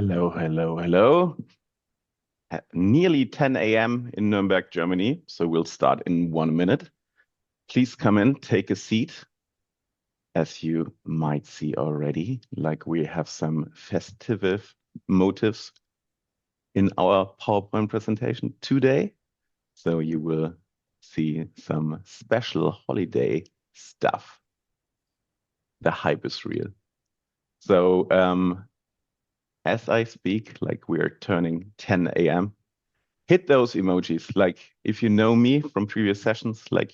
Hello, hello, hello. At nearly 10 a.m. in Nuremberg, Germany. So we'll start in 1 minute. Please come in, take a seat. As you might see already, like we have some festive motives in our PowerPoint presentation today. So you will see some special holiday stuff. The hype is real. So as I speak, like we're turning 10 a.m. Hit those emojis. Like if you know me from previous sessions, like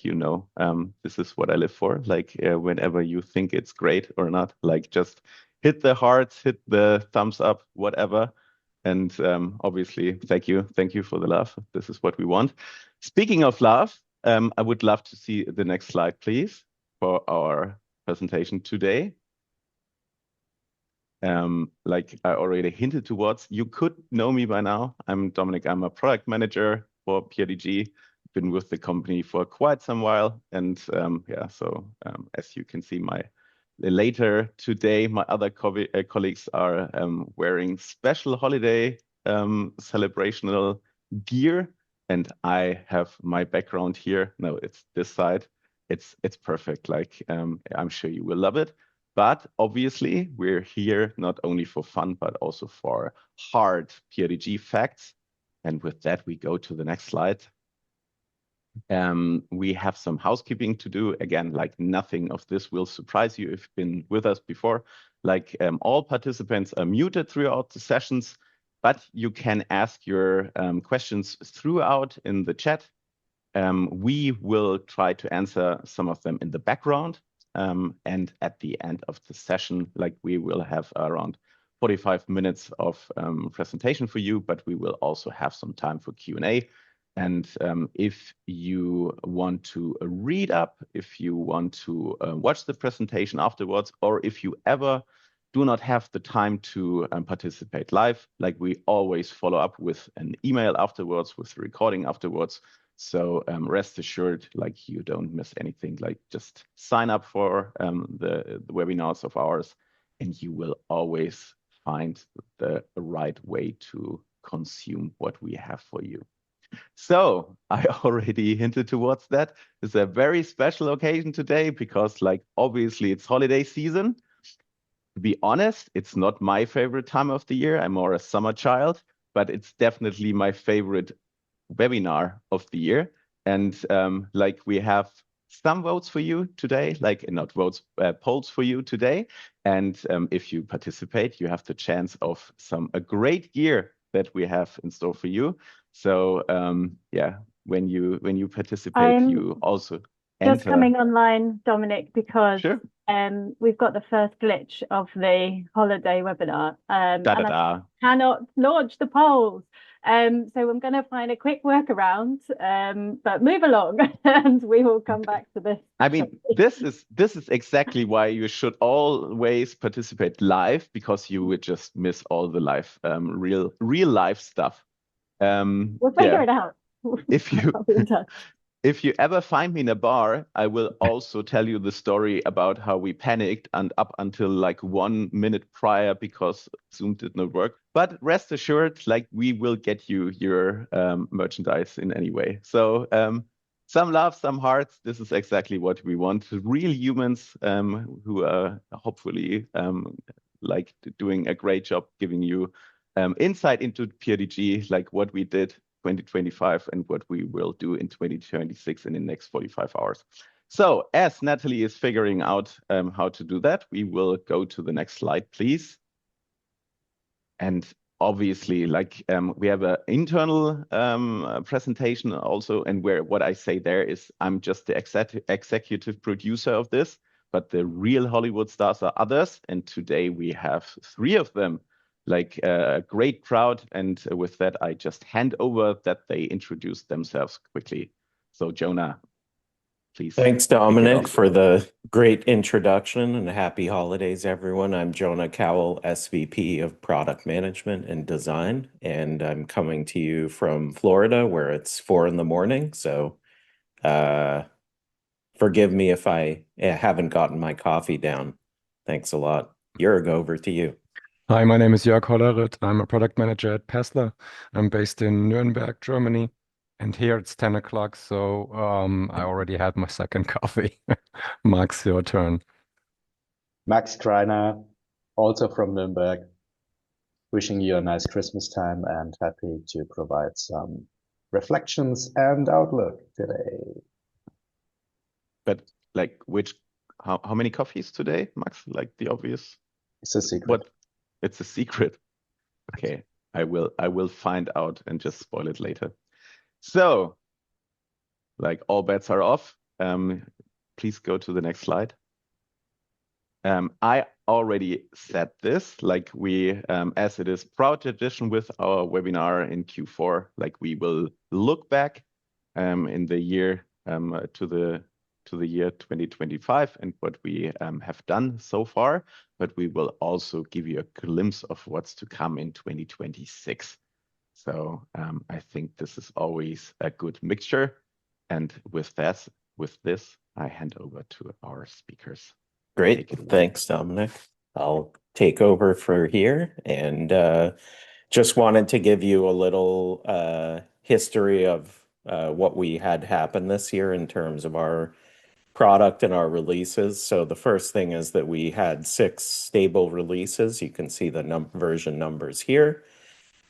this is what I live for. Like whenever you think it's great or not, like just hit the hearts, hit the thumbs up, whatever. And obviously, thank you for the love. This is what we want. Speaking of love, I would love to see the next slide, please, for our presentation today. Like I already hinted towards, you could know me by now. I'm Dominic. I'm a product manager for PRTG. Been with the company for quite some while, and as you can see, later today, my other colleagues are wearing special holiday celebrational gear, and I have my background here. No, it's this side. It's perfect. Like I'm sure you will love it. But obviously, we're here not only for fun, but also for hard PRTG facts. And with that, we go to the next slide. We have some housekeeping to do. Again, like nothing of this will surprise you if you've been with us before. Like all participants are muted throughout the sessions, but you can ask your questions throughout in the chat. We will try to answer some of them in the background. And at the end of the session, like we will have around 45 minutes of presentation for you, but we will also have some time for Q&A. And if you want to read up, if you want to watch the presentation afterwards, or if you ever do not have the time to participate live, like we always follow up with an email afterwards, with the recording afterwards. So rest assured, like you don't miss anything. Like just sign up for the webinars of ours, and you will always find the right way to consume what we have for you. So I already hinted towards that. It's a very special occasion today because, like, obviously it's holiday season. To be honest, it's not my favorite time of the year. I'm more a summer child, but it's definitely my favorite webinar of the year. And like we have some votes for you today, like not votes, polls for you today. And if you participate, you have the chance of a great year that we have in store for you. So yeah, when you participate, you also Just enter. coming online, Dominic, because Sure. we've got the first glitch of the holiday webinar, and I Da. cannot launch the polls. So I'm going to find a quick workaround, but move along, and we will come back to this. I mean, this is exactly why you should always participate live, because you would just miss all the live, real life stuff. We'll figure Yeah. it out. If you I'll be in touch. if you ever find me in a bar, I will also tell you the story about how we panicked and up until like 1 minute prior because Zoom did not work. But rest assured, like we will get you your merchandise in any way. So some love, some hearts. This is exactly what we want. Real humans who are hopefully like doing a great job giving you insight into PRTG, like what we did 2025 and what we will do in 2026 in the next 45 hours. So as Natalie is figuring out how to do that, we will go to the next slide, please. And obviously, like we have an internal presentation also, and where what I say there is I'm just the executive producer of this, but the real Hollywood stars are others. And today we have 3 of them, like a great crowd. And with that, I just hand over that they introduce themselves quickly. So Jonah, please. Thanks, Dominic, for the great introduction, and happy holidays, everyone. I'm Jonah Cowell, SVP of Product Management and Design, and I'm coming to you from Florida, where it's 4 in the morning. So forgive me if I haven't gotten my coffee down. Thanks a lot. Jörg, over to you. Hi, my name is Jörg Hollerith. I'm a product manager at Paessler. I'm based in Nuremberg, Germany. And here it's 10 o'clock, so I already had my second coffee. Max, your turn. Max Kreiner, also from Nuremberg, wishing you a nice Christmas time and happy to provide some reflections and outlook today. But like how many coffees today, Max? Like the obvious. It's a secret. What? It's a secret. Okay, I will find out and just spoil it later. So, like all bets are off. Please go to the next slide. I already said this, like we, as it is proud tradition with our webinar in Q4, like we will look back in the year to the year 2025 and what we have done so far, but we will also give you a glimpse of what's to come in 2026. So I think this is always a good mixture. And with this, I hand over to our speakers. Great. Thanks, Dominic. I'll take over for here and just wanted to give you a little history of what we had happen this year in terms of our product and our releases. So the first thing is that we had 6 stable releases. You can see the version numbers here.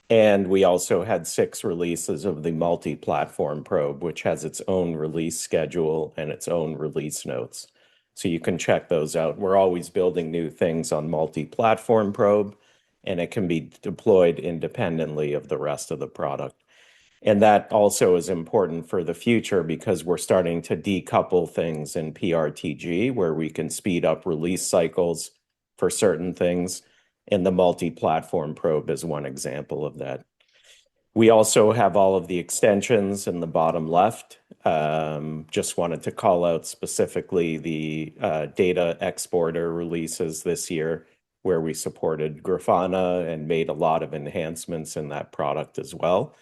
And we also had 6 releases of the multi-platform probe, which has its own release schedule and its own release notes. So you can check those out. We're always building new things on multi-platform probe, and it can be deployed independently of the rest of the product. And that also is important for the future because we're starting to decouple things in PRTG where we can speed up release cycles for certain things. And the multi-platform probe is one example of that. We also have all of the extensions in the bottom left. Just wanted to call out specifically the data exporter releases this year where we supported Grafana and made a lot of enhancements in that product as well.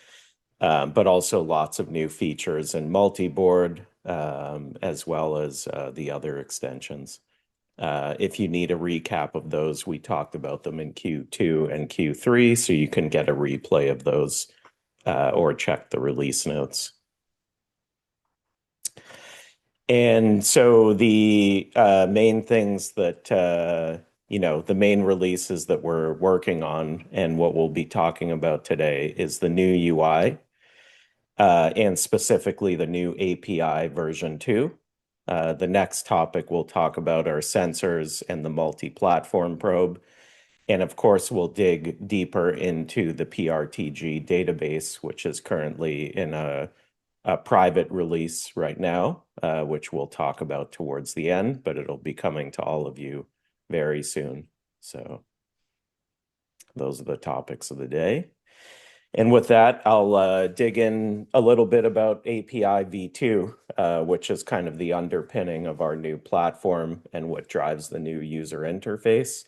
But also lots of new features in multi-board as well as the other extensions. If you need a recap of those, we talked about them in Q2 and Q3, so you can get a replay of those or check the release notes. And so the main things that, the main releases that we're working on and what we'll be talking about today is the new UI and specifically the new API version 2. The next topic we'll talk about are sensors and the multi-platform probe. And of course, we'll dig deeper into the PRTG database, which is currently in a private release right now, which we'll talk about towards the end, but it'll be coming to all of you very soon. So those are the topics of the day. And with that, I'll dig in a little bit about API v2, which is kind of the underpinning of our new platform and what drives the new user interface.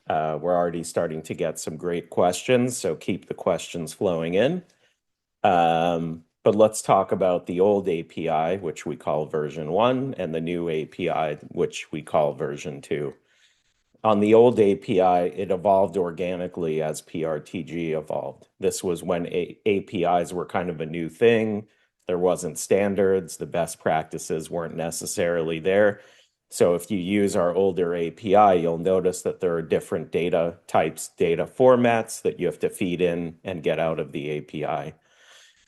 We're already starting to get some great questions, so keep the questions flowing in. But let's talk about the old API, which we call version 1, and the new API, which we call version 2. On the old API, it evolved organically as PRTG evolved. This was when APIs were kind of a new thing. There wasn't standards. The best practices weren't necessarily there. So if you use our older API, you'll notice that there are different data types, data formats that you have to feed in and get out of the API.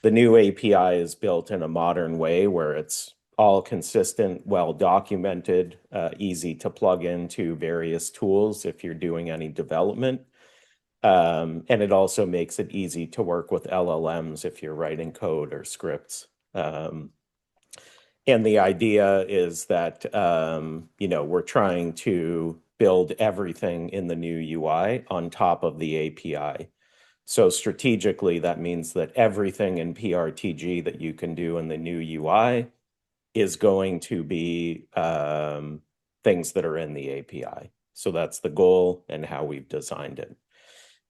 The new API is built in a modern way where it's all consistent, well-documented, easy to plug into various tools if you're doing any development. And it also makes it easy to work with LLMs if you're writing code or scripts. And the idea is that, we're trying to build everything in the new UI on top of the API. So strategically, that means that everything in PRTG that you can do in the new UI is going to be things that are in the API. So that's the goal and how we've designed it.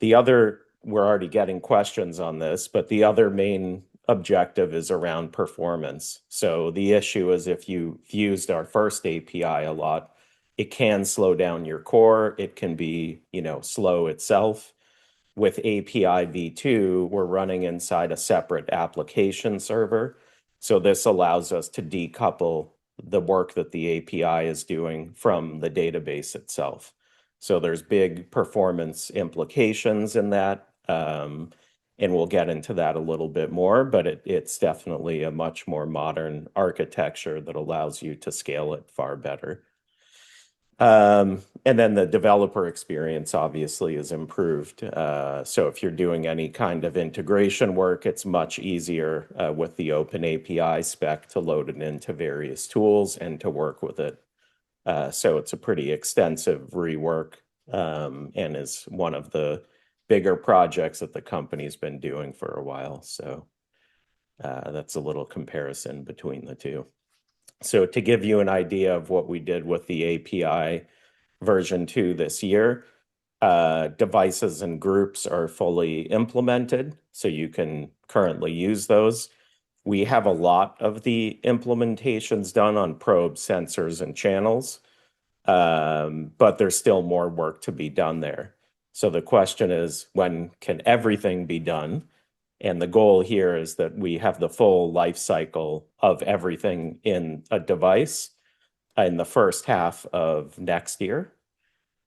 We're already getting questions on this, but the other main objective is around performance. So the issue is if you've used our first API a lot, it can slow down your core. It can be, slow itself. With API v2, we're running inside a separate application server. So this allows us to decouple the work that the API is doing from the database itself. So there's big performance implications in that. And we'll get into that a little bit more, but it's definitely a much more modern architecture that allows you to scale it far better. And then the developer experience obviously is improved. So if you're doing any kind of integration work, it's much easier with the Open API spec to load it into various tools and to work with it. So it's a pretty extensive rework and is one of the bigger projects that the company's been doing for a while. So that's a little comparison between the two. So to give you an idea of what we did with the API version 2 this year, devices and groups are fully implemented, so you can currently use those. We have a lot of the implementations done on probes, sensors, and channels, but there's still more work to be done there. So the question is, when can everything be done? And the goal here is that we have the full life cycle of everything in a device in the first half of next year.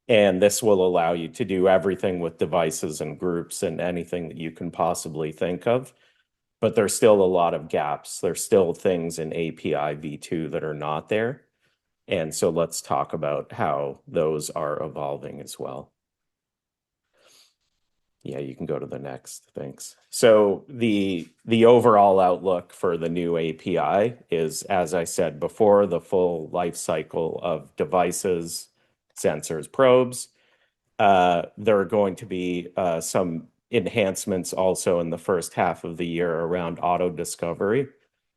And this will allow you to do everything with devices and groups and anything that you can possibly think of. But there's still a lot of gaps. There's still things in API v2 that are not there. And so let's talk about how those are evolving as well. Yeah, you can go to the next. Thanks. So the overall outlook for the new API is, as I said before, the full life cycle of devices, sensors, probes. There are going to be some enhancements also in the first half of the year around auto discovery.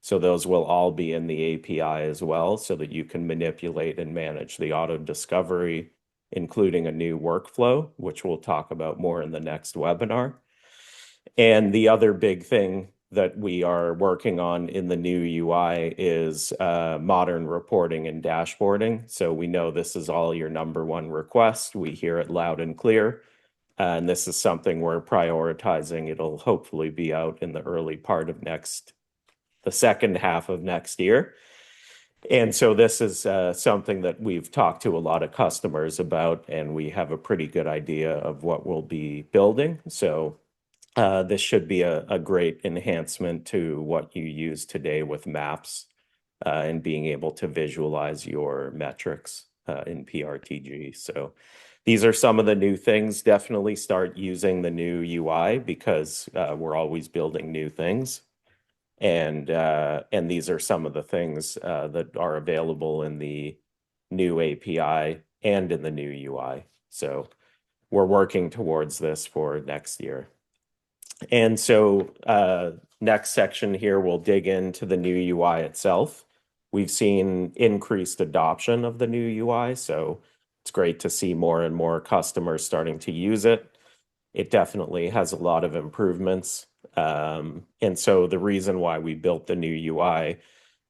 So those will all be in the API as well, so that you can manipulate and manage the auto discovery, including a new workflow, which we'll talk about more in the next webinar. And the other big thing that we are working on in the new UI is modern reporting and dashboarding. So we know this is all your number one request. We hear it loud and clear. And this is something we're prioritizing. It'll hopefully be out in the early part of the second half of next year. And so this is something that we've talked to a lot of customers about, and we have a pretty good idea of what we'll be building. So this should be a great enhancement to what you use today with maps and being able to visualize your metrics in PRTG. So these are some of the new things. Definitely start using the new UI because we're always building new things. And these are some of the things that are available in the new API and in the new UI. So we're working towards this for next year. And so next section here, we'll dig into the new UI itself. We've seen increased adoption of the new UI, so it's great to see more and more customers starting to use it. It definitely has a lot of improvements. And so the reason why we built the new UI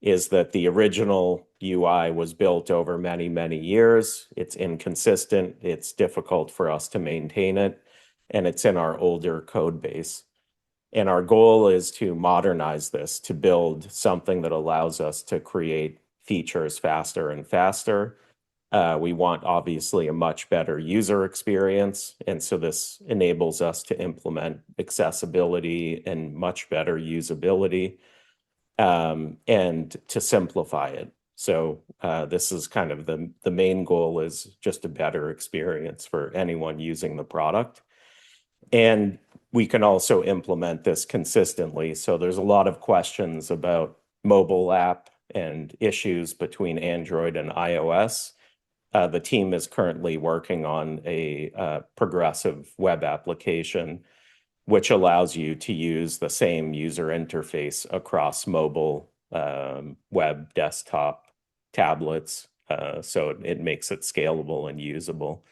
is that the original UI was built over many, many years. It's inconsistent. It's difficult for us to maintain it, and it's in our older code base. And our goal is to modernize this, to build something that allows us to create features faster and faster. We want, obviously, a much better user experience. And so this enables us to implement accessibility and much better usability and to simplify it. So this is kind of the main goal, is just a better experience for anyone using the product. And we can also implement this consistently. So there's a lot of questions about mobile app and issues between Android and iOS. The team is currently working on a progressive web application, which allows you to use the same user interface across mobile, web, desktop, tablets. So it makes it scalable and usable.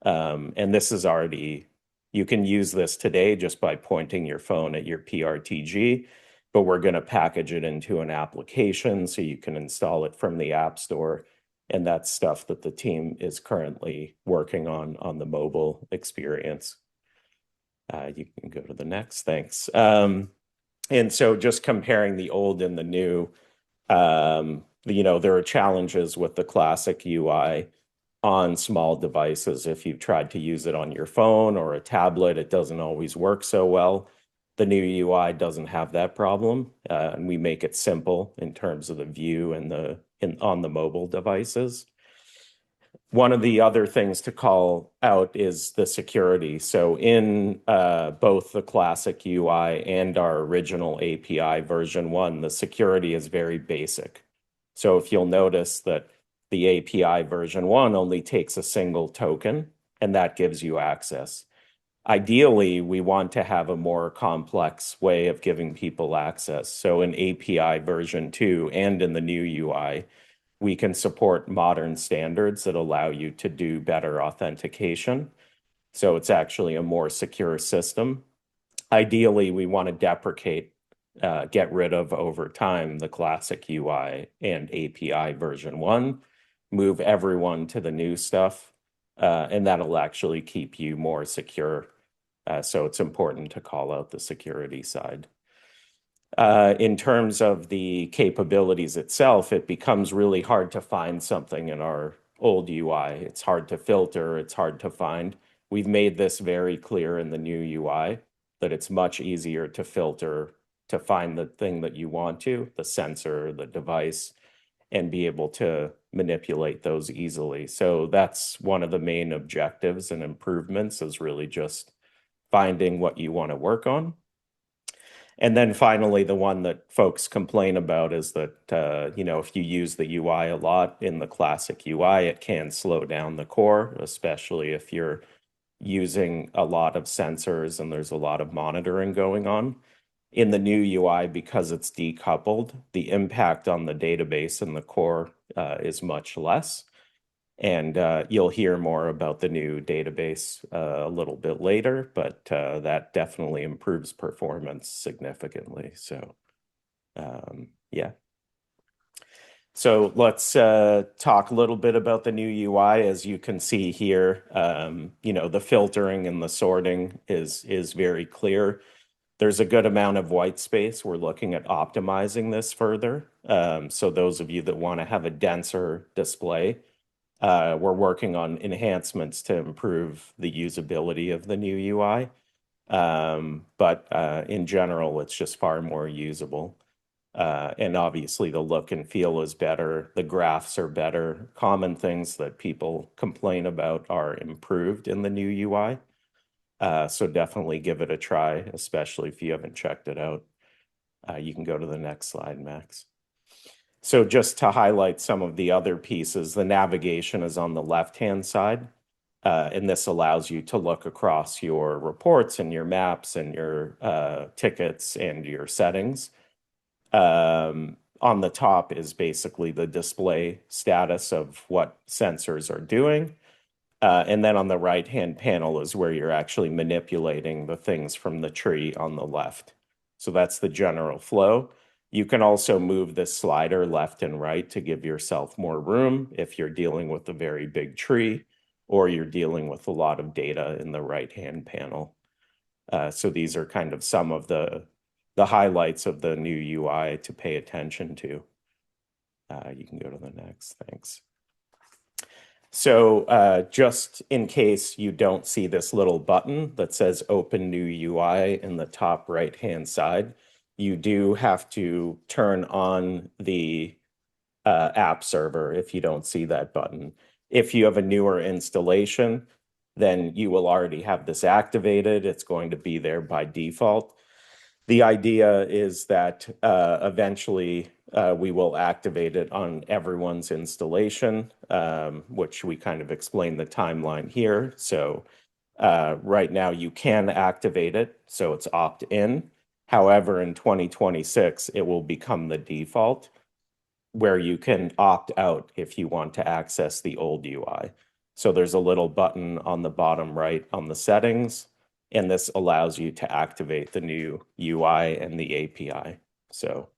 And this is already, you can use this today just by pointing your phone at your PRTG, but we're going to package it into an application so you can install it from the App Store And that's stuff that the team is currently working on the mobile experience. You can go to the next, thanks. And so just comparing the old and the new, there are challenges with the classic UI on small devices. If you've tried to use it on your phone or a tablet, it doesn't always work so well. The new UI doesn't have that problem, and we make it simple in terms of the view and on the mobile devices. One of the other things to call out is the security. So in both the classic UI and our original API version 1, the security is very basic. So if you'll notice that the API version 1 only takes a single token, and that gives you access. Ideally, we want to have a more complex way of giving people access. So in API version 2 and in the new UI, we can support modern standards that allow you to do better authentication. So it's actually a more secure system. Ideally, we want to deprecate, get rid of over time the classic UI and API version 1, move everyone to the new stuff, and that'll actually keep you more secure. So it's important to call out the security side. In terms of the capabilities itself, it becomes really hard to find something in our old UI. It's hard to filter, it's hard to find. We've made this very clear in the new UI that it's much easier to filter, to find the thing that you want to, the sensor, the device, and be able to manipulate those easily. So that's one of the main objectives and improvements, is really just finding what you want to work on. And then finally, the one that folks complain about is that, if you use the UI a lot in the classic UI, it can slow down the core, especially if you're using a lot of sensors and there's a lot of monitoring going on. In the new UI, because it's decoupled, the impact on the database and the core is much less. And you'll hear more about the new database a little bit later, but that definitely improves performance significantly. So, yeah. So let's talk a little bit about the new UI. As you can see here, the filtering and the sorting is very clear. There's a good amount of white space. We're looking at optimizing this further. So those of you that want to have a denser display, we're working on enhancements to improve the usability of the new UI. But in general, it's just far more usable. And obviously the look and feel is better. The graphs are better. Common things that people complain about are improved in the new UI. So definitely give it a try, especially if you haven't checked it out. You can go to the next slide, Max. So just to highlight some of the other pieces, the navigation is on the left-hand side. And this allows you to look across your reports and your maps and your tickets and your settings. On the top is basically the display status of what sensors are doing. And then on the right-hand panel is where you're actually manipulating the things from the tree on the left. So that's the general flow. You can also move this slider left and right to give yourself more room if you're dealing with a very big tree or you're dealing with a lot of data in the right-hand panel. So these are kind of some of the highlights of the new UI to pay attention to. You can go to the next, thanks. So just in case you don't see this little button that says Open New UI in the top right-hand side, you do have to turn on the app server if you don't see that button. If you have a newer installation, then you will already have this activated. It's going to be there by default. The idea is that eventually we will activate it on everyone's installation, which we kind of explain the timeline here. So right now you can activate it, so it's opt-in. However, in 2026, it will become the default, where you can opt out if you want to access the old UI. So there's a little button on the bottom right on the settings, and this allows you to activate the new UI and the API. So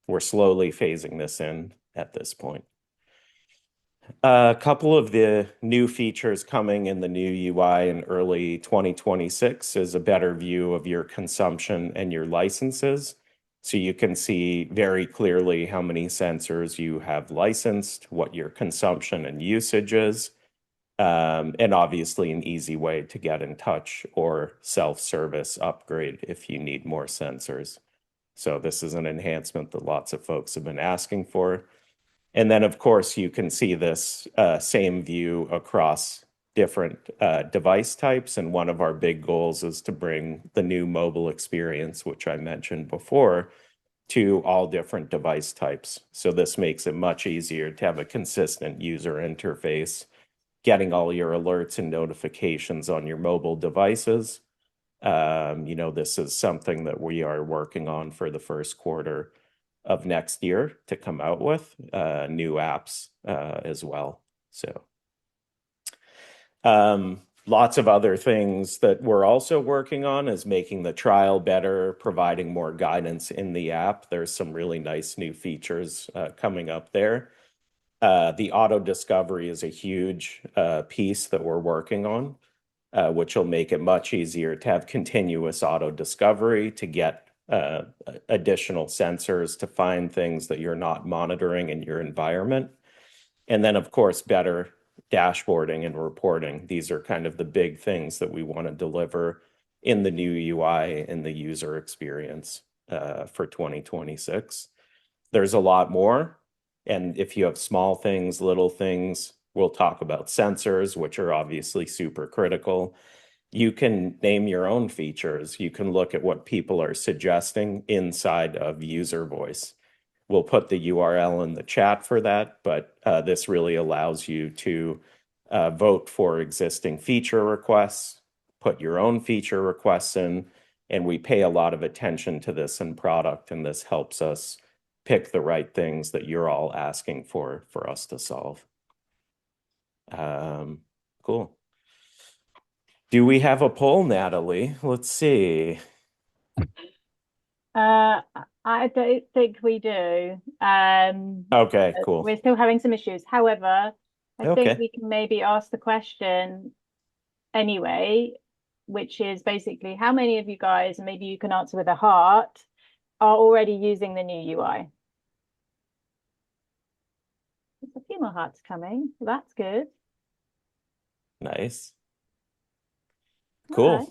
we're slowly phasing this in at this point. A couple of the new features coming in the new UI in early 2026 is a better view of your consumption and your licenses. So you can see very clearly how many sensors you have licensed, what your consumption and usage is, and obviously an easy way to get in touch or self-service upgrade if you need more sensors. So this is an enhancement that lots of folks have been asking for. And then, of course, you can see this same view across different device types. And one of our big goals is to bring the new mobile experience, which I mentioned before, to all different device types. So this makes it much easier to have a consistent user interface, getting all your alerts and notifications on your mobile devices. This is something that we are working on for the first quarter of next year to come out with new apps as well. So lots of other things that we're also working on is making the trial better, providing more guidance in the app. There's some really nice new features coming up there. The auto discovery is a huge piece that we're working on, which will make it much easier to have continuous auto discovery, to get additional sensors to find things that you're not monitoring in your environment. And then, of course, better dashboarding and reporting. These are kind of the big things that we want to deliver in the new UI and the user experience for 2026. There's a lot more. And if you have small things, little things, we'll talk about sensors, which are obviously super critical. You can name your own features. You can look at what people are suggesting inside of user voice. We'll put the URL in the chat for that, but this really allows you to vote for existing feature requests, put your own feature requests in, and we pay a lot of attention to this in product, and this helps us pick the right things that you're all asking for us to solve. Cool. Do we have a poll, Natalie? Let's see. I don't think we do. Okay, cool. We're still having some issues. However, I Okay. think we can maybe ask the question anyway, which is basically how many of you guys, and maybe you can answer with a heart, are already using the new UI? There's a few more hearts coming. So that's good. Nice. All Cool. right.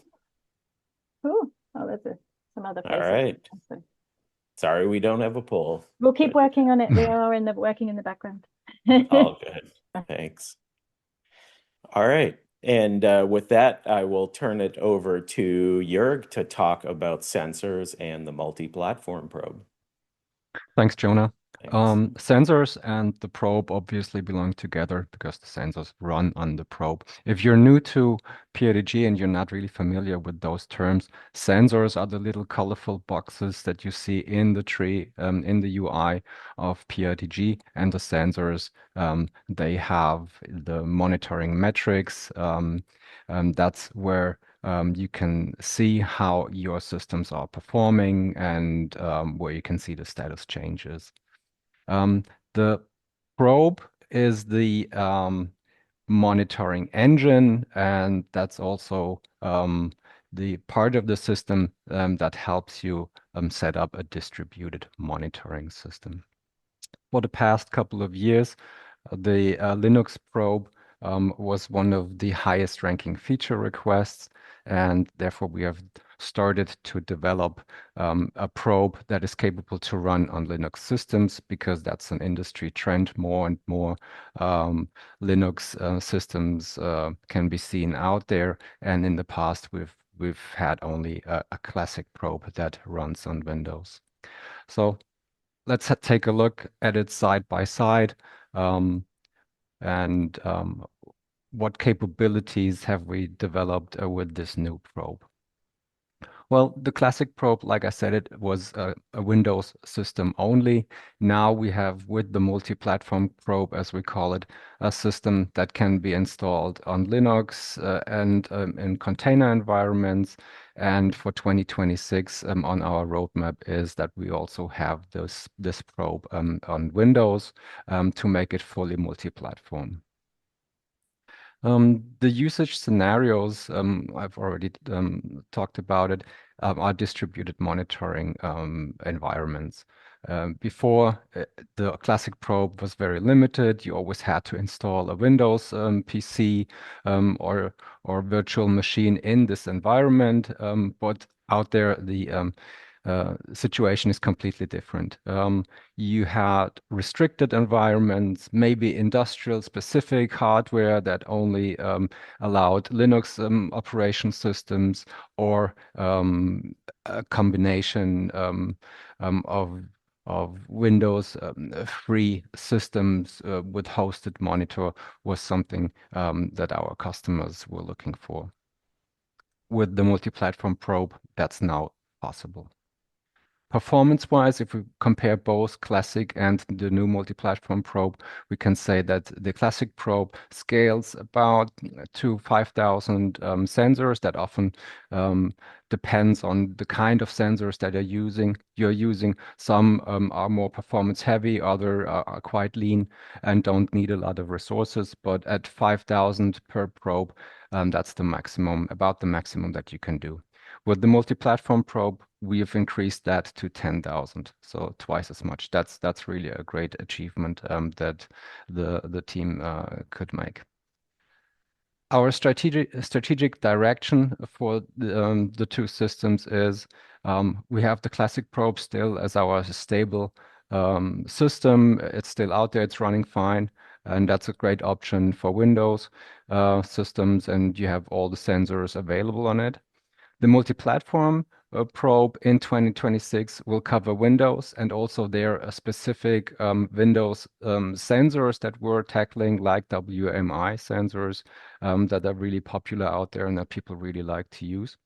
Cool. Oh, there's some other All faces. right. So Sorry, we don't have a poll. we'll keep working on it. They are working in the background. All good. Thanks. All right. And with that, I will turn it over to Jörg to talk about sensors and the multi-platform probe. Thanks, Jonah. Thanks. Sensors and the probe obviously belong together because the sensors run on the probe. If you're new to PRTG and you're not really familiar with those terms, sensors are the little colorful boxes that you see in the tree, in the UI of PRTG, and the sensors, they have the monitoring metrics. That's where you can see how your systems are performing and where you can see the status changes. The probe is the monitoring engine, and that's also the part of the system that helps you set up a distributed monitoring system. For the past couple of years, the Linux probe was one of the highest ranking feature requests, and therefore we have started to develop a probe that is capable to run on Linux systems, because that's an industry trend. More and more Linux systems can be seen out there, and in the past we've had only a classic probe that runs on Windows. So let's take a look at it side by side. And what capabilities have we developed with this new probe? Well, the classic probe, like I said, it was a Windows system only. Now we have, with the multi-platform probe, as we call it, a system that can be installed on Linux and in container environments. And for 2026, on our roadmap is that we also have this probe on Windows to make it fully multi-platform. The usage scenarios, I've already talked about it, are distributed monitoring environments. Before, the classic probe was very limited. You always had to install a Windows PC or virtual machine in this environment. But out there, the situation is completely different. You had restricted environments, maybe industrial specific hardware that only allowed Linux operation systems, or a combination of Windows free systems with hosted monitor was something that our customers were looking for. With the multi-platform probe, that's now possible. Performance-wise, if we compare both classic and the new multi-platform probe, we can say that the classic probe scales about to 5,000 sensors. That often depends on the kind of sensors that you're using. Some are more performance heavy, other are quite lean and don't need a lot of resources. But at 5,000 per probe, that's the maximum, about the maximum that you can do. With the multi-platform probe, we have increased that to 10,000, so twice as much. That's really a great achievement that the team could make. Our strategic direction for the two systems is we have the classic probe still as our stable system. It's still out there, it's running fine, and that's a great option for Windows systems, and you have all the sensors available on it. The multi-platform probe in 2026 will cover Windows, and also there are specific Windows sensors that we're tackling, like WMI sensors that are really popular out there and that people really like to use.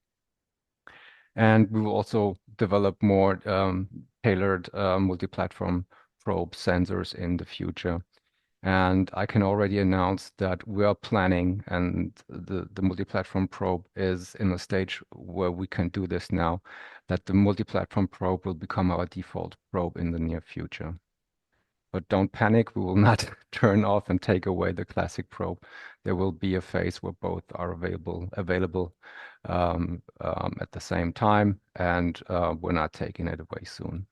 And we will also develop more tailored multi-platform probe sensors in the future. And I can already announce that we are planning, and the multi-platform probe is in a stage where we can do this now, that the multi-platform probe will become our default probe in the near future. But don't panic, we will not turn off and take away the classic probe. There will be a phase where both are available at the same time, and we're not taking it away soon.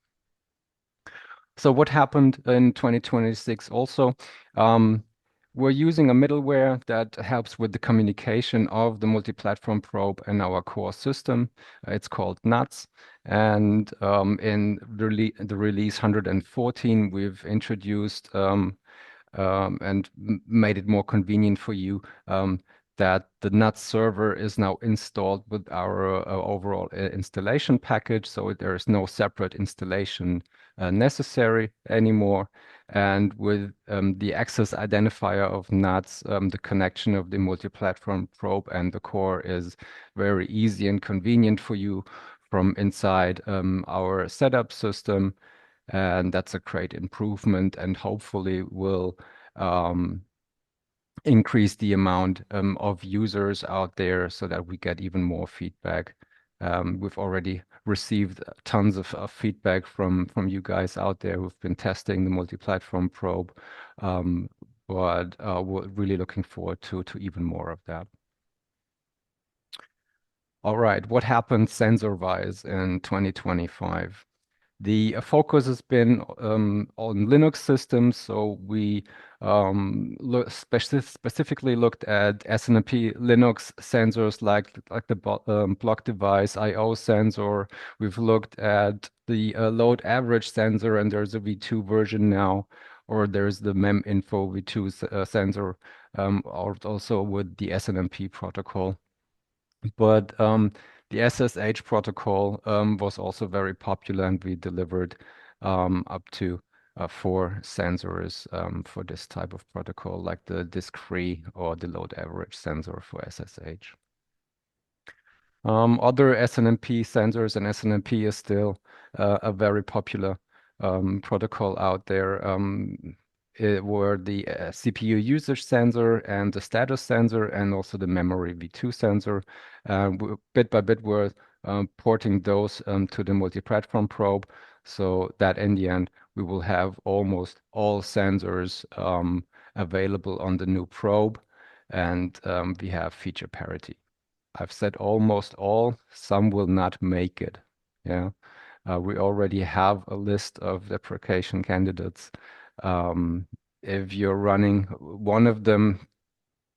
So what happened in 2026 also? We're using a middleware that helps with the communication of the multi-platform probe and our core system. It's called NUTS. And in the release 114, we've introduced and made it more convenient for you that the NUTS server is now installed with our overall installation package. So there is no separate installation necessary anymore. And with the access identifier of NUTS, the connection of the multi-platform probe and the core is very easy and convenient for you from inside our setup system. And that's a great improvement, and hopefully will increase the amount of users out there so that we get even more feedback. We've already received tons of feedback from you guys out there who've been testing the multi-platform probe, but we're really looking forward to even more of that. All right, what happened sensor-wise in 2025? The focus has been on Linux systems, so we specifically looked at SNMP Linux sensors like the block device I/O sensor. We've looked at the load average sensor, and there's a V2 version now, or there's the MEMInfo V2 sensor, also with the SNMP protocol. But the SSH protocol was also very popular, and we delivered up to 4 sensors for this type of protocol, like the disk-free or the load average sensor for SSH. Other SNMP sensors, and SNMP is still a very popular protocol out there, were the CPU usage sensor and the status sensor and also the memory V2 sensor. Bit by bit, we're porting those to the multi-platform probe, so that in the end, we will have almost all sensors available on the new probe, and we have feature parity. I've said almost all, some will not make it. Yeah. We already have a list of deprecation candidates. If you're running one of them,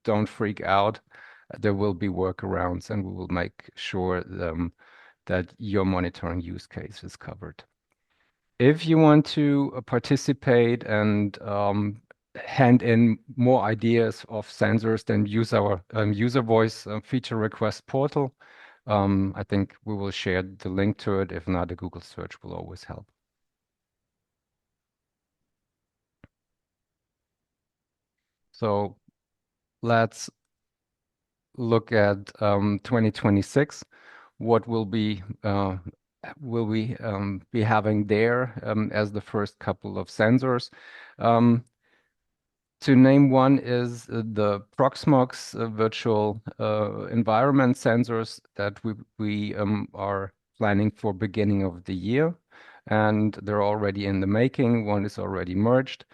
don't freak out. There will be workarounds, and we will make sure that your monitoring use case is covered. If you want to participate and hand in more ideas of sensors, then use our user voice feature request portal. I think we will share the link to it. If not, a Google search will always help. So let's look at 2026. What will we be having there as the first couple of sensors? To name one is the Proxmox virtual environment sensors that we are planning for beginning of the year, and they're already in the making. One is already merged.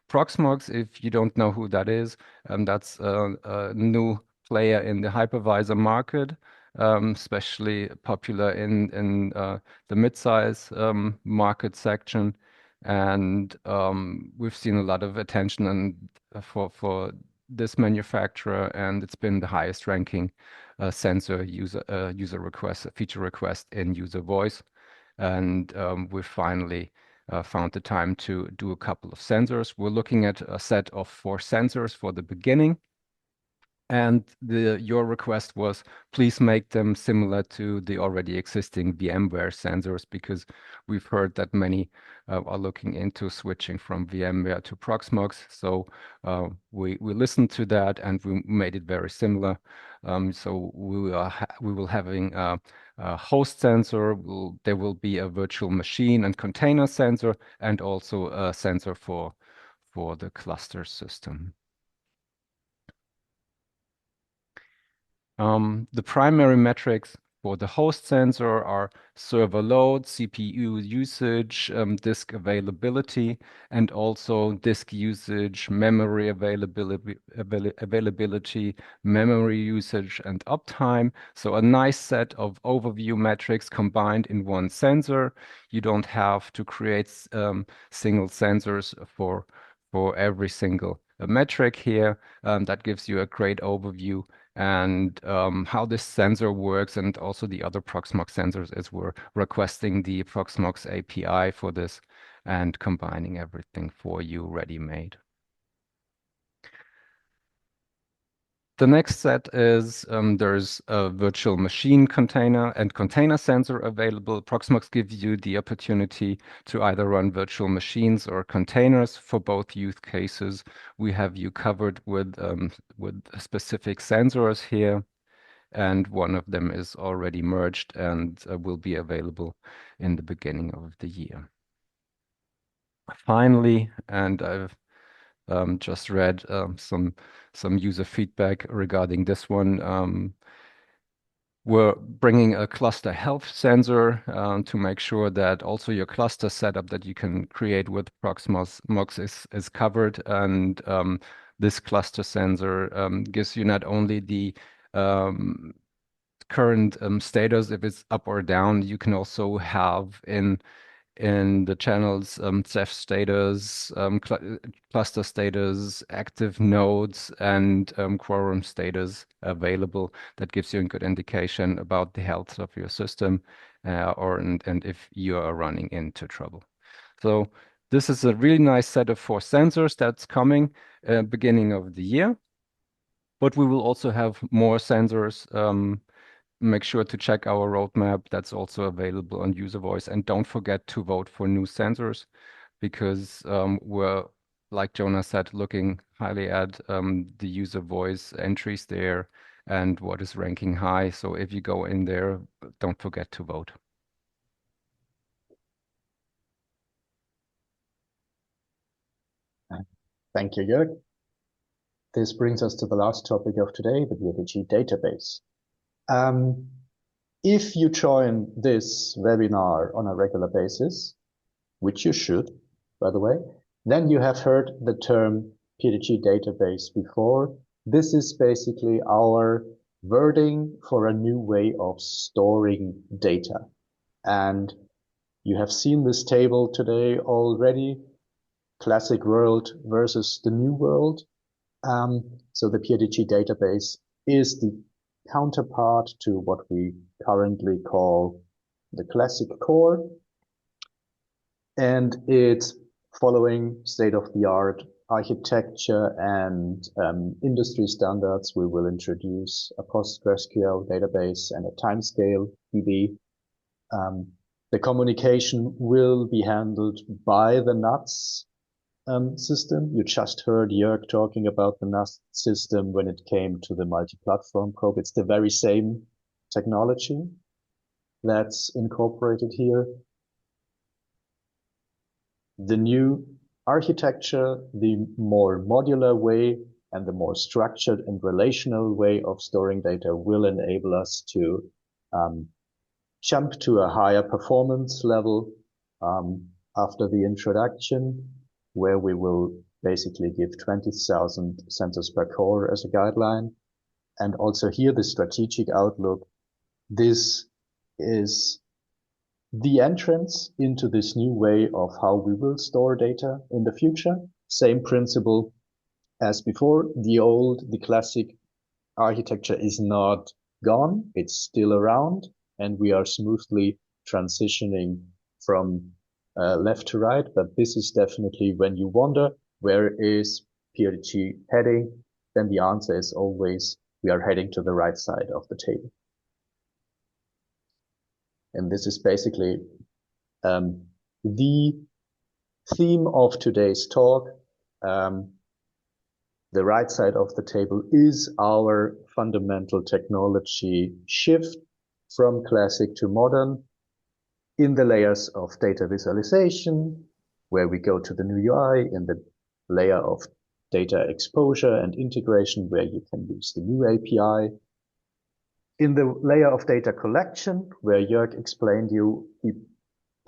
Proxmox, if you don't know who that is, that's a new player in the hypervisor market, especially popular in the mid-size market section. And we've seen a lot of attention and for this manufacturer, and it's been the highest ranking sensor user request, feature request in user voice. And we finally found the time to do a couple of sensors. We're looking at a set of 4 sensors for the beginning. And your request was, please make them similar to the already existing VMware sensors, because we've heard that many are looking into switching from VMware to Proxmox. So we listened to that and we made it very similar. So we will having a host sensor. There will be a virtual machine and container sensor, and also a sensor for the cluster system. The primary metrics for the host sensor are server load, CPU usage, disk availability, and also disk usage, memory availability, memory usage, and uptime. So a nice set of overview metrics combined in one sensor. You don't have to create single sensors for every single metric here. That gives you a great overview and how this sensor works, and also the other Proxmox sensors, as we're requesting the Proxmox API for this and combining everything for you ready-made. The next set is there's a virtual machine container and container sensor available. Proxmox gives you the opportunity to either run virtual machines or containers for both use cases. We have you covered with specific sensors here, and one of them is already merged and will be available in the beginning of the year. Finally, and I've just read some user feedback regarding this one. We're bringing a cluster health sensor to make sure that also your cluster setup that you can create with Proxmox is covered. And this cluster sensor gives you not only the current status, if it's up or down, you can also have in the channels Ceph status, cluster status, active nodes, and quorum status available. That gives you a good indication about the health of your system and if you are running into trouble. So this is a really nice set of 4 sensors that's coming beginning of the year. But we will also have more sensors. Make sure to check our roadmap. That's also available on user voice. And don't forget to vote for new sensors, because we're, like Jonah said, looking highly at the user voice entries there. and what is ranking high. So if you go in there, don't forget to vote. Thank you, Jörg. This brings us to the last topic of today, the PRTG database. If you join this webinar on a regular basis, which you should, by the way, then you have heard the term PRTG database before. This is basically our wording for a new way of storing data. And you have seen this table today already, classic world versus the new world. So the PRTG database is the counterpart to what we currently call the classic core. And it's following state-of-the-art architecture and industry standards. We will introduce a PostgreSQL database and a timescale DB. The communication will be handled by the NUTS system. You just heard Jörg talking about the NUTS system when it came to the multi-platform probe. It's the very same technology that's incorporated here. The new architecture, the more modular way and the more structured and relational way of storing data will enable us to jump to a higher performance level after the introduction, where we will basically give 20,000 sensors per core as a guideline. And also here, the strategic outlook. This is the entrance into this new way of how we will store data in the future. Same principle as before. The classic architecture is not gone. It's still around, and we are smoothly transitioning from left to right. But this is definitely, when you wonder, where is PRTG heading? Then the answer is always, we are heading to the right side of the table. And this is basically the theme of today's talk. The right side of the table is our fundamental technology shift from classic to modern in the layers of data visualization, where we go to the new UI, in the layer of data exposure and integration, where you can use the new API, in the layer of data collection, where Jörg explained you the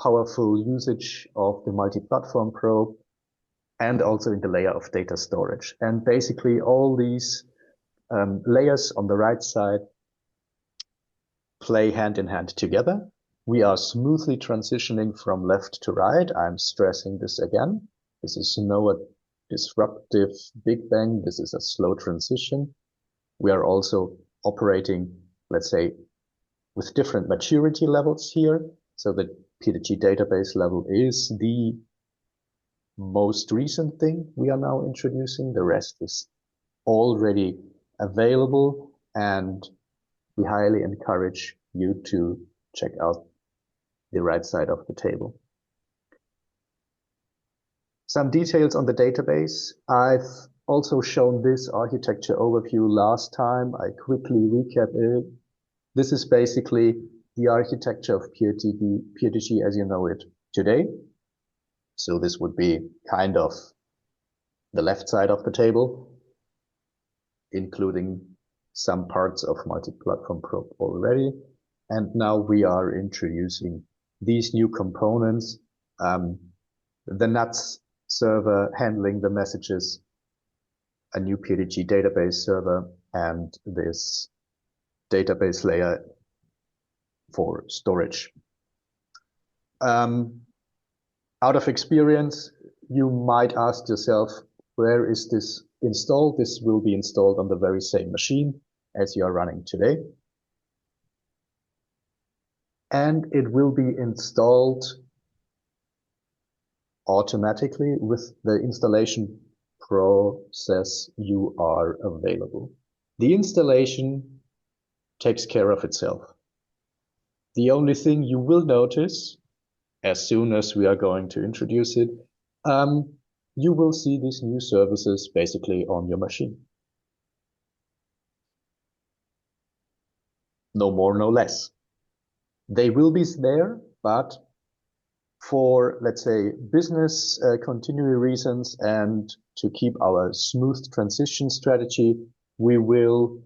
powerful usage of the multi-platform probe, and also in the layer of data storage. And basically all these layers on the right side play hand in hand together. We are smoothly transitioning from left to right. I'm stressing this again. This is no disruptive big bang. This is a slow transition. We are also operating, let's say, with different maturity levels here. So the PRTG database level is the most recent thing we are now introducing. The rest is already available, and we highly encourage you to check out the right side of the table. Some details on the database. I've also shown this architecture overview last time. I quickly recap it. This is basically the architecture of PRTG as you know it today. So this would be kind of the left side of the table, including some parts of multi-platform probe already. And now we are introducing these new components, the NUTS server handling the messages, a new PRTG database server, and this database layer for storage. Out of experience, you might ask yourself, where is this installed? This will be installed on the very same machine as you are running today. And it will be installed automatically with the installation process you are available. The installation takes care of itself. The only thing you will notice, as soon as we are going to introduce it, you will see these new services basically on your machine. No more, no less. They will be there, but for, let's say, business continuity reasons and to keep our smooth transition strategy, we will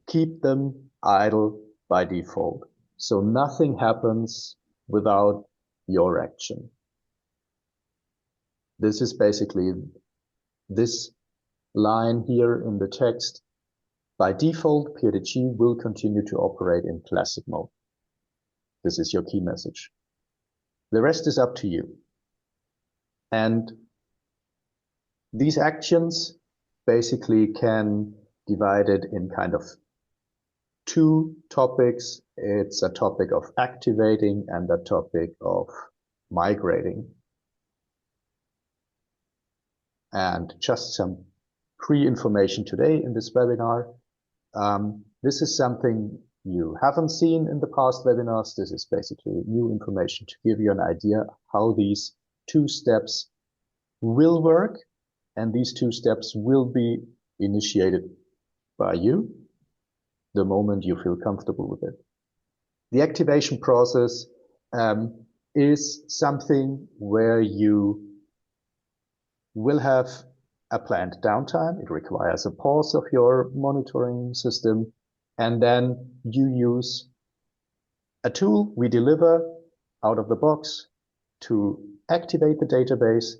keep them idle by default. So nothing happens without your action. This is basically this line here in the text. By default, PRTG will continue to operate in classic mode. This is your key message. The rest is up to you. And these actions basically can divide it in kind of two topics. It's a topic of activating and a topic of migrating. And just some pre-information today in this webinar. This is something you haven't seen in the past webinars. This is basically new information to give you an idea how these two steps will work. And these two steps will be initiated by you the moment you feel comfortable with it. The activation process is something where you will have a planned downtime. It requires a pause of your monitoring system. And then you use a tool we deliver out of the box to activate the database.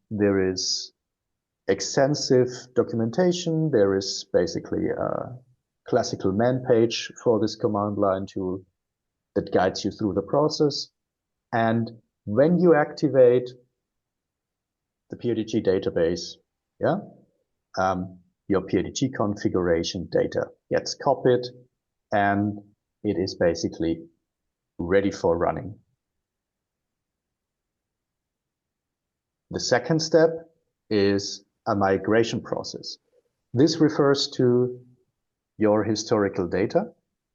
There is extensive documentation. There is basically a classical man page for this command line tool that guides you through the process. And when you activate the PRTG database, your PRTG configuration data gets copied and it is basically ready for running. The second step is a migration process. This refers to your historical data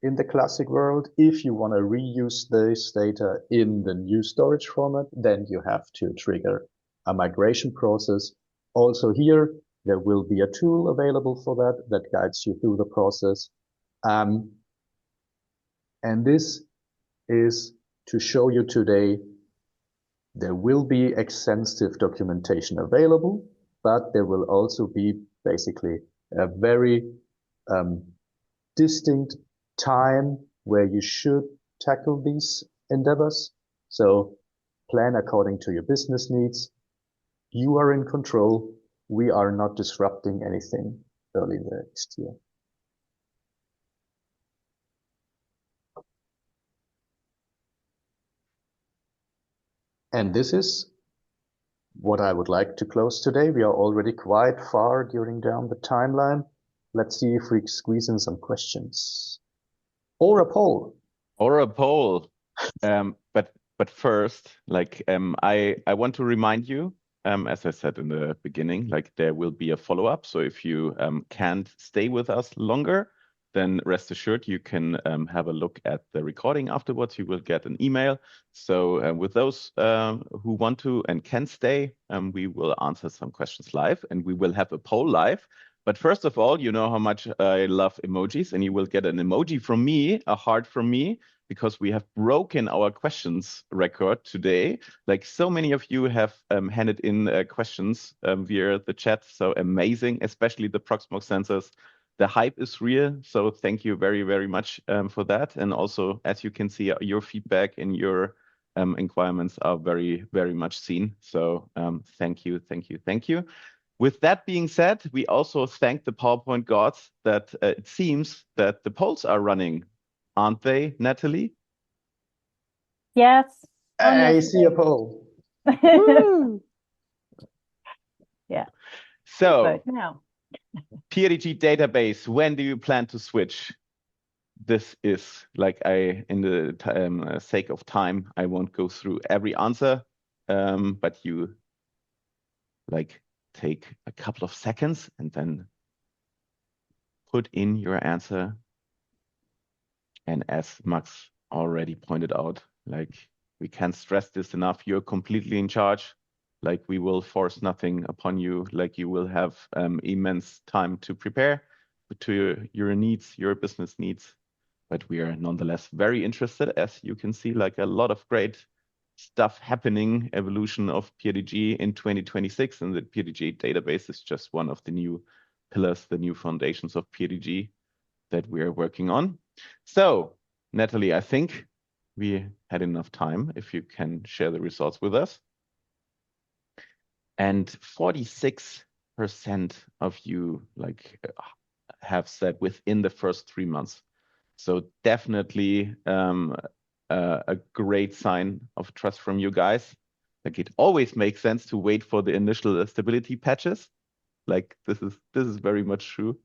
in the classic world. If you want to reuse this data in the new storage format, then you have to trigger a migration process. Also here, there will be a tool available for that guides you through the process. And this is to show you today there will be extensive documentation available, but there will also be basically a very distinct time where you should tackle these endeavors. So plan according to your business needs. You are in control. We are not disrupting anything early next year. And this is what I would like to close today. We are already quite far down the timeline. Let's see if we squeeze in some questions. Or a poll. Or a poll. But first, like I want to remind you, as I said in the beginning, like there will be a follow-up. So if you can't stay with us longer, then rest assured you can have a look at the recording afterwards. You will get an email. So with those who want to and can stay, we will answer some questions live and we will have a poll live. But first of all, you know how much I love emojis, and you will get an emoji from me, a heart from me, because we have broken our questions record today. Like so many of you have handed in questions via the chat. So amazing, especially the Proxmox sensors. The hype is real. So thank you very, very much for that. And also, as you can see, your feedback and your inquiries are very, very much seen. So thank you, thank you, thank you. With that being said, we also thank the PowerPoint gods that it seems that the polls are running, aren't they, Natalie? Yes. I see a poll. Yeah. So now. PRTG database, when do you plan to switch? This is like in the sake of time, I won't go through every answer, but you like take a couple of seconds and then put in your answer. And as Max already pointed out, like we can't stress this enough, you're completely in charge. Like we will force nothing upon you, like you will have immense time to prepare. to your needs, your business needs. But we are nonetheless very interested, as you can see, like a lot of great stuff happening, evolution of PRTG in 2026, and the PRTG database is just one of the new pillars, the new foundations of PRTG that we are working on. So, Natalie, I think we had enough time if you can share the results with us. And 46% of you have said within the first 3 months. So definitely a great sign of trust from you guys. Like, it always makes sense to wait for the initial stability patches. Like, this is very much true,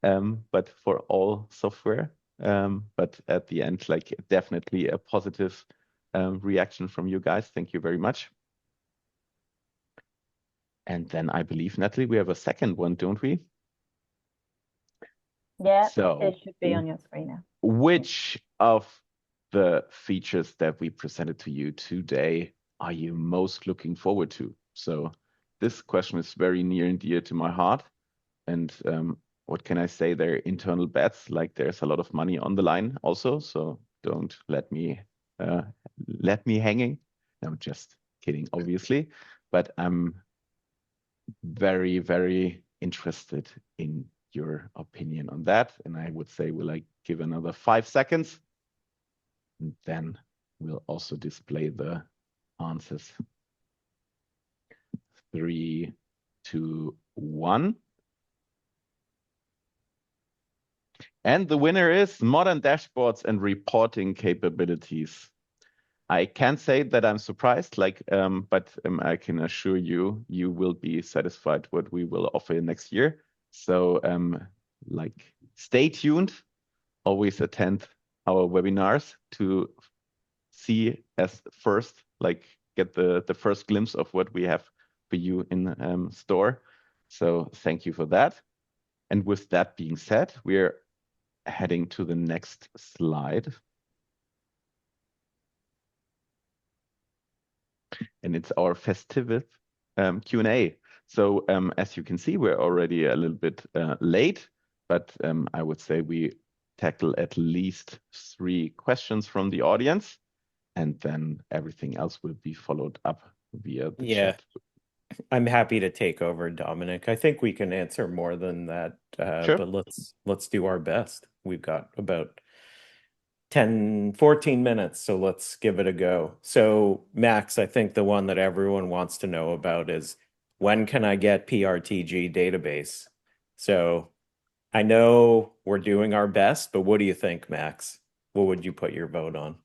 but for all software. But at the end, like, definitely a positive reaction from you guys. Thank you very much. And then I believe, Natalie, we have a second one, don't we? Yeah, So it should be on your screen now. which of the features that we presented to you today are you most looking forward to? So this question is very near and dear to my heart. And what can I say? They're internal bets. Like, there's a lot of money on the line also. So don't let me hanging. I'm just kidding, obviously. But I'm very, very interested in your opinion on that. And I would say we'll give another 5 seconds. And then we'll also display the answers. 3, 2, 1. And the winner is modern dashboards and reporting capabilities. I can't say that I'm surprised, but I can assure you, you will be satisfied what we will offer next year. So, stay tuned. Always attend our webinars to see as first, get the first glimpse of what we have for you in store. So thank you for that. And with that being said, we're heading to the next slide. And it's our festive Q&A. So as you can see, we're already a little bit late, but I would say we tackle at least 3 questions from the audience, and then everything else will be followed up via the chat. I'm happy to take over, Dominic. I think we can answer more than that, Sure. but let's do our best. We've got about 14 minutes, so let's give it a go. So, Max, I think the one that everyone wants to know about is, when can I get PRTG Database? So I know we're doing our best, but what do you think, Max? What would you put your vote on?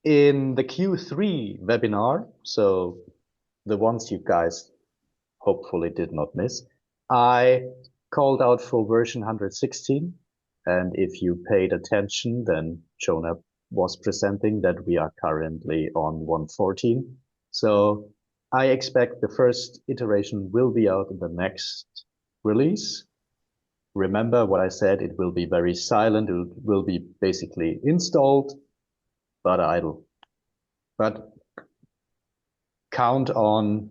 In the Q3 webinar, so the ones you guys hopefully did not miss, I called out for version 116. And if you paid attention, then Jonah was presenting that we are currently on 114. So I expect the first iteration will be out in the next release. Remember what I said, it will be very silent. It will be basically installed, but idle. But count on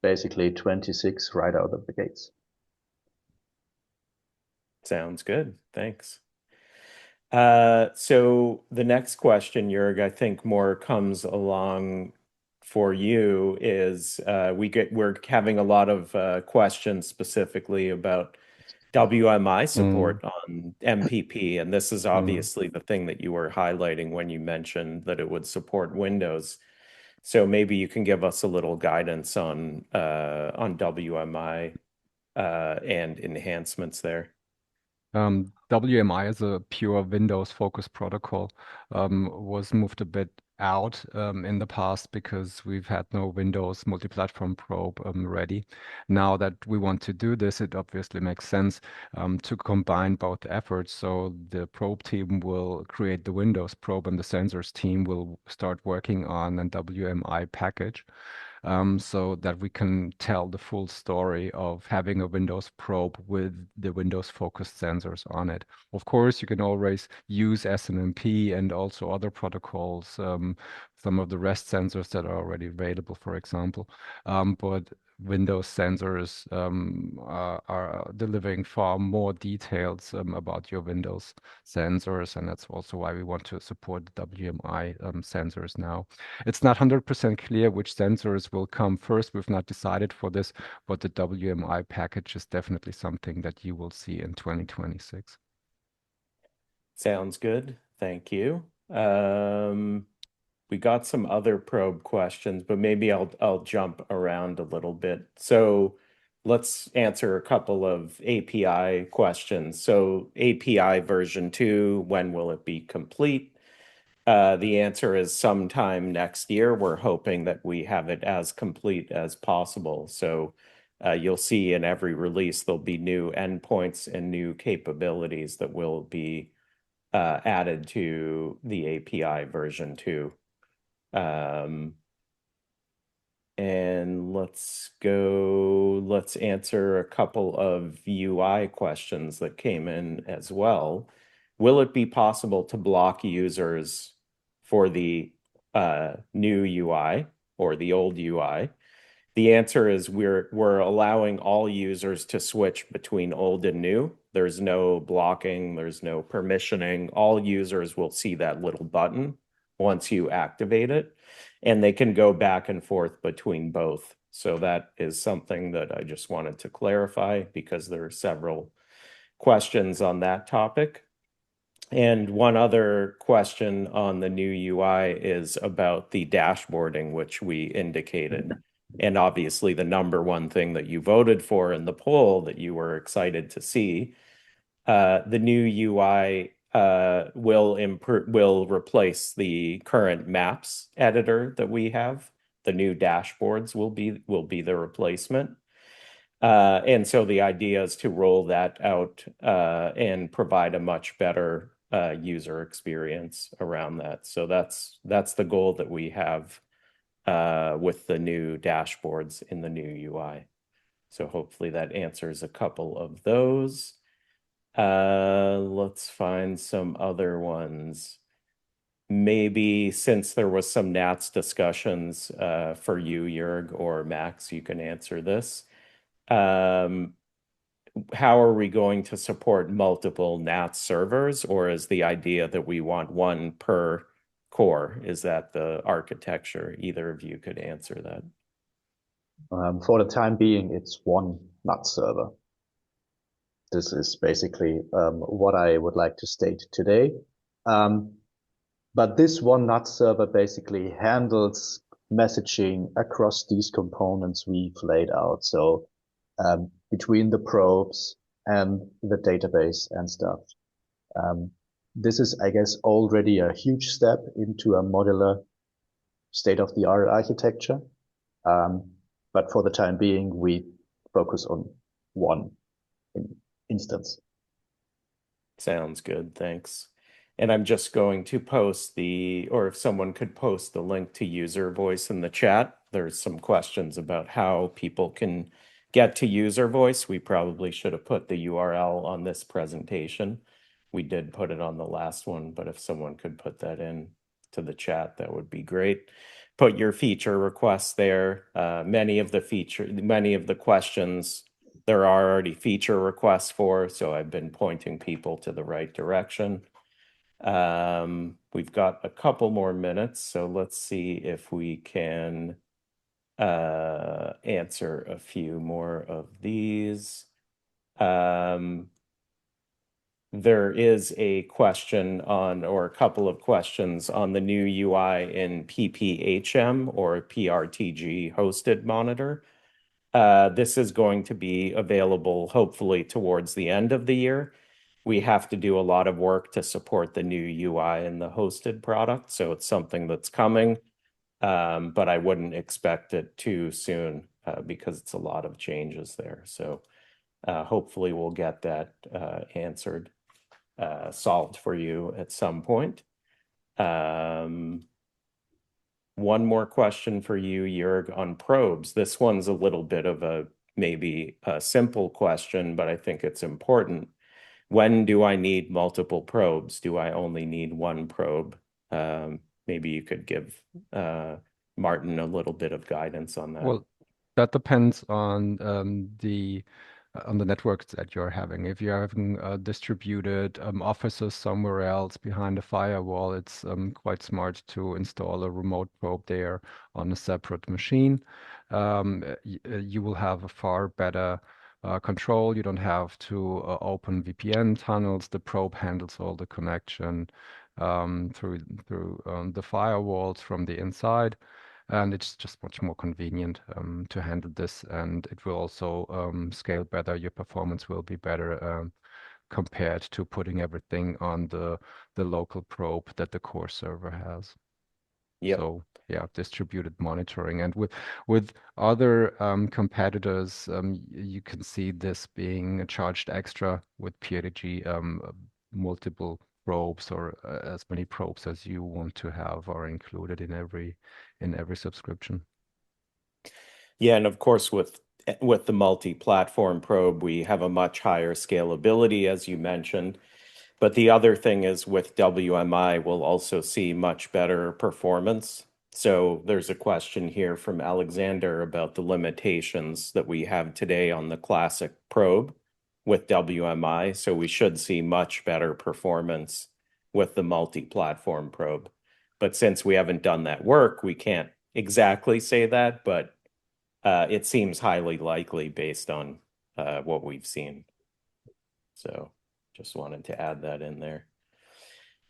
basically 26 right out of the gates. Sounds good. Thanks. So the next question, Jörg, I think more comes along for you is we're having a lot of questions specifically about WMI support on MPP, and this is obviously the thing that you were highlighting when you mentioned that it would support Windows. So maybe you can give us a little guidance on WMI and enhancements there. WMI is a pure Windows-focused protocol. Was moved a bit out in the past because we've had no Windows multi-platform probe ready. Now that we want to do this, it obviously makes sense to combine both efforts. So the probe team will create the Windows probe, and the sensors team will start working on a WMI package. So that we can tell the full story of having a Windows probe with the Windows-focused sensors on it. Of course, you can always use SNMP and also other protocols, some of the REST sensors that are already available, for example. But Windows sensors are delivering far more details about your Windows sensors, and that's also why we want to support the WMI sensors now. It's not 100% clear which sensors will come first. We've not decided for this, but the WMI package is definitely something that you will see in 2026. Sounds good. Thank you. We got some other probe questions, but maybe I'll jump around a little bit. So let's answer a couple of API questions. So API version 2, when will it be complete? The answer is sometime next year. We're hoping that we have it as complete as possible. So you'll see in every release, there'll be new endpoints and new capabilities that will be added to the API version 2. And let's answer a couple of UI questions that came in as well. Will it be possible to block users for the new UI or the old UI? The answer is we're allowing all users to switch between old and new. There's no blocking, there's no permissioning. All users will see that little button once you activate it, and they can go back and forth between both. So that is something that I just wanted to clarify because there are several questions on that topic. And one other question on the new UI is about the dashboarding, which we indicated. And obviously the number one thing that you voted for in the poll that you were excited to see, the new UI will replace the current maps editor that we have. The new dashboards will be the replacement. And so the idea is to roll that out and provide a much better user experience around that. So that's the goal that we have with the new dashboards in the new UI. So hopefully that answers a couple of those. Let's find some other ones. Maybe since there was some NATS discussions for you, Jörg, or Max, you can answer this. How are we going to support multiple NATS servers, or is the idea that we want one per core? Is that the architecture? Either of you could answer that. For the time being, it's one NATS server. This is basically what I would like to state today. But this one NATS server basically handles messaging across these components we've laid out. So between the probes and the database and stuff. This is, I guess, already a huge step into a modular state-of-the-art architecture. But for the time being, we focus on one instance. Sounds good, thanks. And I'm just going to post or if someone could post the link to user voice in the chat. There's some questions about how people can get to user voice. We probably should have put the URL on this presentation. We did put it on the last one, but if someone could put that in to the chat, that would be great. Put your feature requests there. Many of the questions there are already feature requests for, so I've been pointing people to the right direction. We've got a couple more minutes, so let's see if we can answer a few more of these. There is a question or a couple of questions on the new UI in PPHM or PRTG hosted monitor. This is going to be available hopefully towards the end of the year. We have to do a lot of work to support the new UI in the hosted product, so it's something that's coming, but I wouldn't expect it too soon because it's a lot of changes there. So hopefully we'll get that answered, solved for you at some point. One more question for you, Jörg, on probes. This one's a little bit of maybe a simple question, but I think it's important. When do I need multiple probes? Do I only need one probe? Maybe you could give Martin a little bit of guidance on that. Well, that depends on the networks that you're having. If you're having distributed offices somewhere else behind a firewall, it's quite smart to install a remote probe there on a separate machine. You will have a far better control. You don't have to open VPN tunnels. The probe handles all the connection through the firewalls from the inside. And it's just much more convenient to handle this, and it will also scale better. Your performance will be better compared to putting everything on the local probe that the core server has. Yep. So yeah, distributed monitoring. And with other competitors, you can see this being charged extra with PRTG, multiple probes or as many probes as you want to have are included in every subscription. Yeah, and of course with the multi-platform probe, we have a much higher scalability, as you mentioned. But the other thing is with WMI, we'll also see much better performance. So there's a question here from Alexander about the limitations that we have today on the classic probe with WMI. So we should see much better performance with the multi-platform probe. But since we haven't done that work, we can't exactly say that, but it seems highly likely based on what we've seen. So just wanted to add that in there.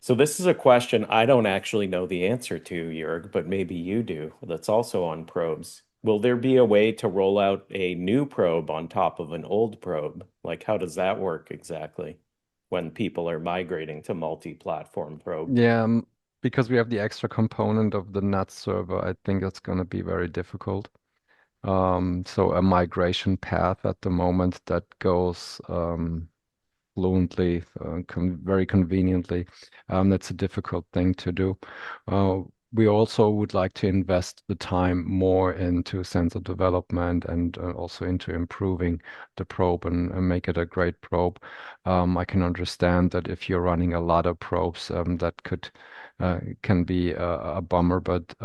So this is a question I don't actually know the answer to, Jörg, but maybe you do. That's also on probes. Will there be a way to roll out a new probe on top of an old probe? Like, how does that work exactly when people are migrating to multi-platform probe? Yeah, because we have the extra component of the NAT server, I think that's going to be very difficult. So a migration path at the moment that goes fluently, very conveniently, that's a difficult thing to do. We also would like to invest the time more into sensor development and also into improving the probe and make it a great probe. I can understand that if you're running a lot of probes, that can be a bummer, but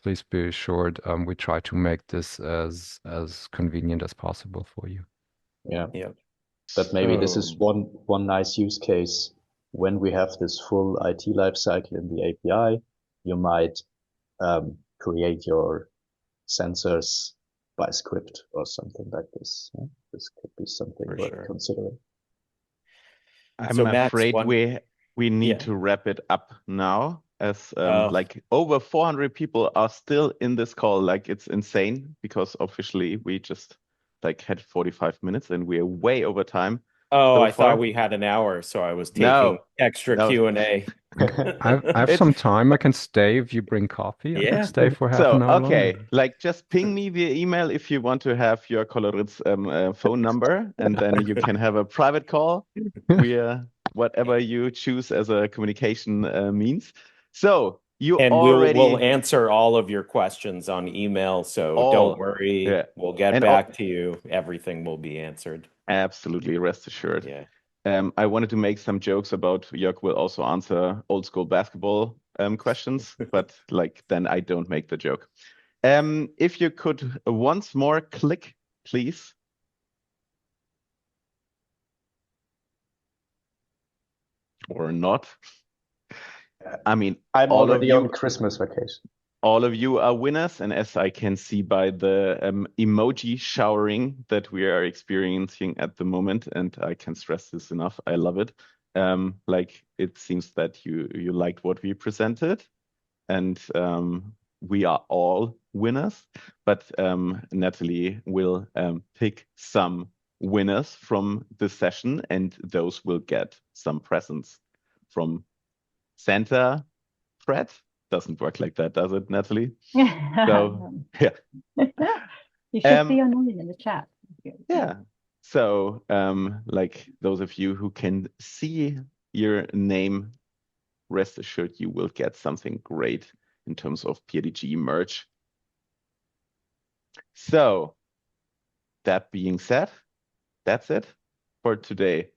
please be assured we try to make this as convenient as possible for you. Yeah. Yeah. But maybe this is one nice use case. When we have this full IT lifecycle in the API, you might create your sensors by script or something like this. Yeah? This could be something For worth sure. considering. I'm So Max, afraid we need Yeah. to wrap it up now, as Oh. like over 400 people are still in this call. Like, it's insane, because officially we just like had 45 minutes and we're way over time. Oh, so I far. thought we had an hour, so I was taking No, extra no. Q&A. I have It's- some time. I can stay if you bring coffee. I Yeah. can stay for half So, an hour okay, longer. like just ping me via email if you want to have your Coloritz phone number, and then you can have a private call via whatever you choose as a communication means. So you And already we'll answer all of your questions on email, so all, don't worry. yeah. We'll get And back to you. Everything will be answered. Absolutely, rest assured. Yeah. I wanted to make some jokes about Jörg will also answer old school basketball questions, but like then I don't make the joke. If you could once more click, please. Or not. I mean, I'm all of already you, on Christmas vacation. all of you are winners, and as I can see by the emoji showering that we are experiencing at the moment, and I can stress this enough, I love it. Like, it seems that you liked what we presented, and we are all winners. But Natalie will pick some winners from this session, and those will get some presents from Santa. Fred? Doesn't work like that, does it, Natalie? So, yeah. You should see online in the chat. Yeah. So, like those of you who can see your name, rest assured you will get something great in terms of PRTG merch. So, that being said, that's it for today.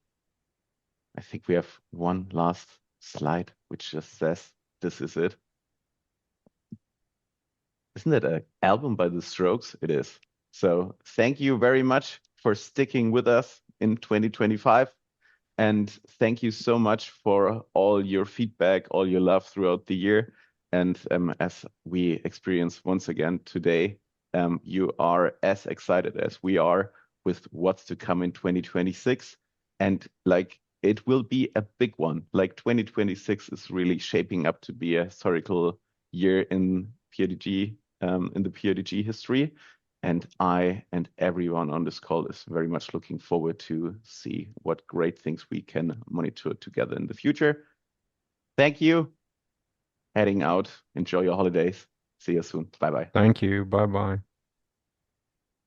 I think we have one last slide which just says, this is it. Isn't it an album by The Strokes? It is. So thank you very much for sticking with us in 2025. And thank you so much for all your feedback, all your love throughout the year. And as we experience once again today, you are as excited as we are with what's to come in 2026. And like, it will be a big one. Like 2026 is really shaping up to be a historical year in PRTG, in the PRTG history. And I and everyone on this call is very much looking forward to see what great things we can monitor together in the future. Thank you. Heading out. Enjoy your holidays. See you soon. Bye-bye. Thank you. Bye-bye.